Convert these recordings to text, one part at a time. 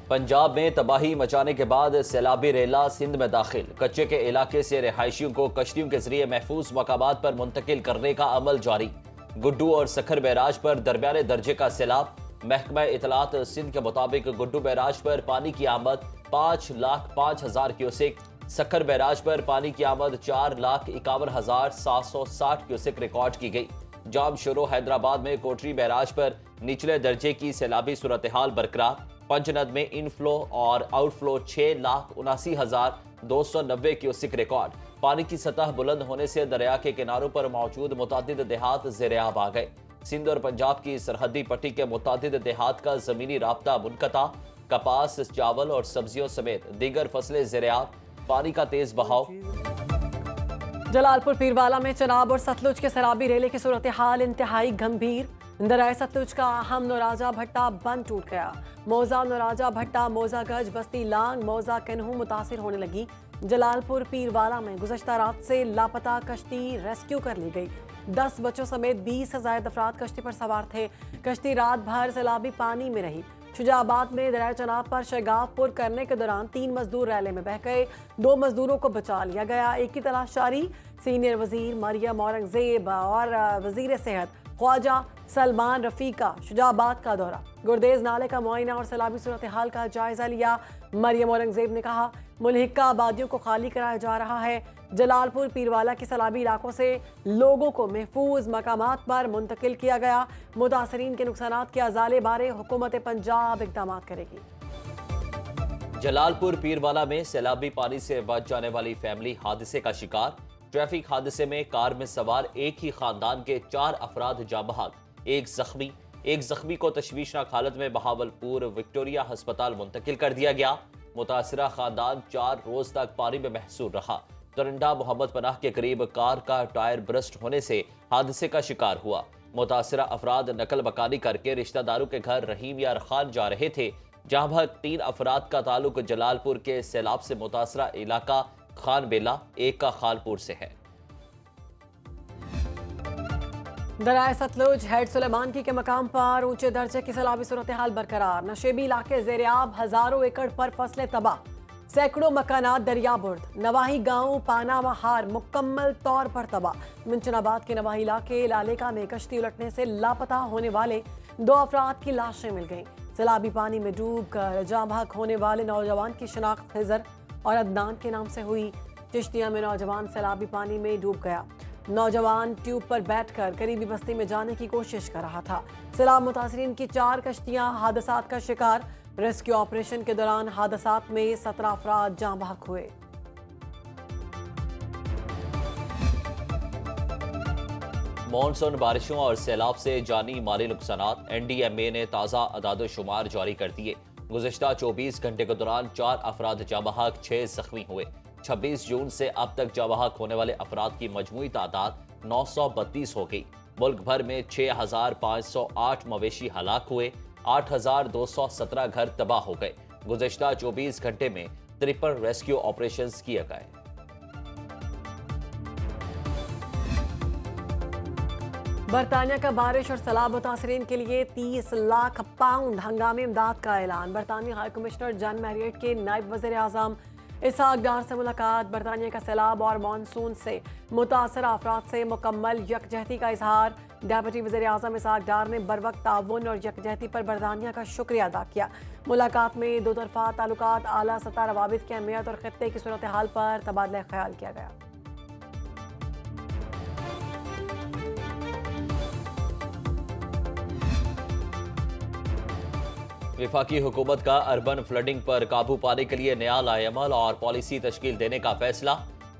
پنجاب میں تباہی مچانے کے بعد سیلابی ریلا سندھ میں داخل، کچے کے علاقے سے رہائشیوں کو کشتیوں کے ذریعے محفوظ مقامات پر منتقل کرنے کا عمل جاری۔ گڈو اور سکھر بیراج پر درمیانے درجے کا سیلاب۔ محکمہ اطلاعات سندھ کے مطابق گڈو بیراج پر پانی کی آمد 5,05,000 کیوسک، سکھر بیراج پر پانی کی آمد 4,51,760 کیوسک ریکارڈ کی گئی۔ جام شروع حیدرآباد میں کوٹری بیراج پر نچلے درجے کی سیلابی صورتحال برقرار۔ پنجند میں انفلو اور آؤٹ فلو 6,79,290 کیوسک ریکارڈ۔ پانی کی سطح بلند ہونے سے دریا کے کناروں پر موجود متعدد دیہات زیر آب آ گئے۔ سندھ اور پنجاب کی سرحدی پٹی کے متعدد دیہات کا زمینی رابطہ منقطع۔ کپاس، چاول اور سبزیوں سمیت دیگر فصلیں زیر آب۔ پانی کا تیز بہاؤ۔ جلال پور پیروالا میں چناب اور ستلج کے سیلابی ریلے کی صورتحال انتہائی گمبھیر۔ دریائے ستلج کا اہم نوراجہ بھٹہ بند ٹوٹ گیا۔ موزہ نوراجہ بھٹہ، موزہ گج، بستی لانگ، موزہ کنہوں متاثر ہونے لگی۔ جلال پور پیروالا میں گزشتہ رات سے لاپتہ کشتی ریسکیو کر لی گئی۔ 10 بچوں سمیت 20 سے زائد افراد کشتی پر سوار تھے۔ کشتی رات بھر سیلابی پانی میں رہی۔ شجاع آباد میں دریائے چناب پر شگاف پور کرنے کے دوران 3 مزدور ریلے میں بہہ گئے۔ 2 مزدوروں کو بچا لیا گیا، ایک کی تلاش جاری۔ سینئر وزیر مریم اورنگزیب اور وزیر صحت خواجہ سلمان رفیع کا شجاع آباد کا دورہ۔ گردیز نالے کا معائنہ اور سیلابی صورتحال کا جائزہ لیا۔ مریم اورنگزیب نے کہا ملحقہ آبادیوں کو خالی کرایا جا رہا ہے۔ جلال پور پیروالا کے سیلابی علاقوں سے لوگوں کو محفوظ مقامات پر منتقل کیا گیا۔ متاثرین کے نقصانات کے ازالے بارے حکومت پنجاب اقدامات کرے گی۔ جلال پور پیروالا میں سیلابی پانی سے بچ جانے والی فیملی حادثے کا شکار۔ ٹریفک حادثے میں کار میں سوار ایک ہی خاندان کے 4 افراد جاں بحق، ایک زخمی کو تشویشناک حالت میں بہاولپور وکٹوریہ ہسپتال منتقل کر دیا گیا۔ متاثرہ خاندان 4 روز تک پانی میں محصور رہا۔ ترنڈا محمد پناہ کے قریب کار کا ٹائر برسٹ ہونے سے حادثے کا شکار ہوا۔ متاثرہ افراد نقل مکانی کر کے رشتہ داروں کے گھر رحیم یار خان جا رہے تھے۔ جہاں بھگ 3 افراد کا تعلق جلال پور کے سیلاب سے متاثرہ علاقہ خان بیلا، ایک کا خالپور سے ہے۔ دریائے ستلج ہیڈ سلیمانکی کے مقام پر اونچے درجے کی سیلابی صورتحال برقرار۔ نشیبی علاقے زیر آب، ہزاروں ایکڑ پر فصلیں تباہ، سینکڑوں مکانات دریا برد۔ نواحی گاؤں پانا و ہار مکمل طور پر تباہ۔ منچن آباد کے نواحی علاقے لالیکا میں کشتی الٹنے سے لاپتہ ہونے والے 2 افراد کی لاشیں مل گئیں۔ سیلابی پانی میں ڈوب کر جاں بحق ہونے والے نوجوان کی شناخت خضر اور عدنان کے نام سے ہوئی۔ چشتیاں میں نوجوان سیلابی پانی میں ڈوب گیا۔ نوجوان ٹیوب پر بیٹھ کر قریبی بستی میں جانے کی کوشش کر رہا تھا۔ سیلاب متاثرین کی 4 کشتیاں حادثات کا شکار۔ ریسکیو آپریشن کے دوران حادثات میں 17 افراد جاں بحق ہوئے۔ مانسون بارشوں اور سیلاب سے جانی مالی نقصانات۔ این ڈی ایم اے نے تازہ اعداد و شمار جاری کر دیے۔ گزشتہ 24 گھنٹے کے دوران 4 افراد جاں بحق، 6 زخمی ہوئے۔ 26 جون سے اب تک جاں بحق ہونے والے افراد کی مجموعی تعداد 932 ہو گئی۔ ملک بھر میں 6,508 مویشی ہلاک ہوئے۔ 8,217 گھر تباہ ہو گئے۔ گزشتہ 24 گھنٹے میں 53 ریسکیو آپریشنز کیے گئے۔ برطانیہ کا بارش اور سیلاب متاثرین کے لیے 30 لاکھ پاؤنڈ ہنگامی امداد کا اعلان۔ برطانوی ہائی کمشنر جان میریٹ کے نائب وزیر اعظم اسحاق ڈار سے ملاقات۔ برطانیہ کا سیلاب اور مانسون سے متاثرہ افراد سے مکمل یکجہتی کا اظہار۔ ڈیپٹی وزیر اعظم اسحاق ڈار نے بروقت تعاون اور یکجہتی پر برطانیہ کا شکریہ ادا کیا۔ ملاقات میں 2 طرفہ تعلقات، اعلیٰ سطح روابط کی اہمیت اور خطے کی صورتحال پر تبادلہ خیال کیا گیا۔ وفاقی حکومت کا اربن فلڈنگ پر قابو پانے کے لیے نیا لائحہ عمل اور پالیسی تشکیل دینے کا فیصلہ۔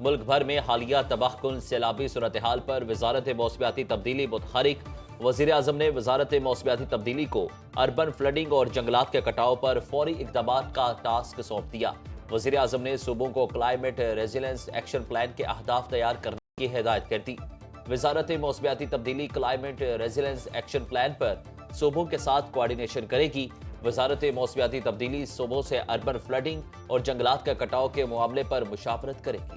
ملک بھر میں حالیہ تباہ کن سیلابی صورتحال پر وزارت موسمیاتی تبدیلی متحرک۔ وزیر اعظم نے وزارت موسمیاتی تبدیلی کو اربن فلڈنگ اور جنگلات کے کٹاؤ پر فوری اقدامات کا ٹاسک سونپ دیا۔ وزیر اعظم نے صوبوں کو کلائمیٹ ریزیلنس ایکشن پلان کے اہداف تیار کرنے کی ہدایت کر دی۔ وزارت موسمیاتی تبدیلی کلائمیٹ ریزیلنس ایکشن پلان پر صوبوں کے ساتھ کوارڈینیشن کرے گی۔ وزارت موسمیاتی تبدیلی صوبوں سے اربن فلڈنگ اور جنگلات کا کٹاؤ کے معاملے پر مشاورت کرے گی۔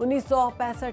1965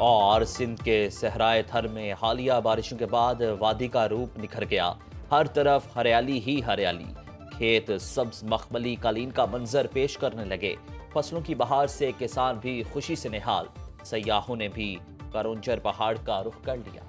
اور سندھ کے صحرائے تھر میں حالیہ بارشوں کے بعد وادی کا روپ نکھر گیا، ہر طرف ہریالی ہی ہریالی، کھیت سبز مخملی قالین کا منظر پیش کرنے لگے، فصلوں کی بہار سے کسان بھی خوشی سے نہال، سیاحوں نے بھی کرونجر پہاڑ کا رخ کر لیا۔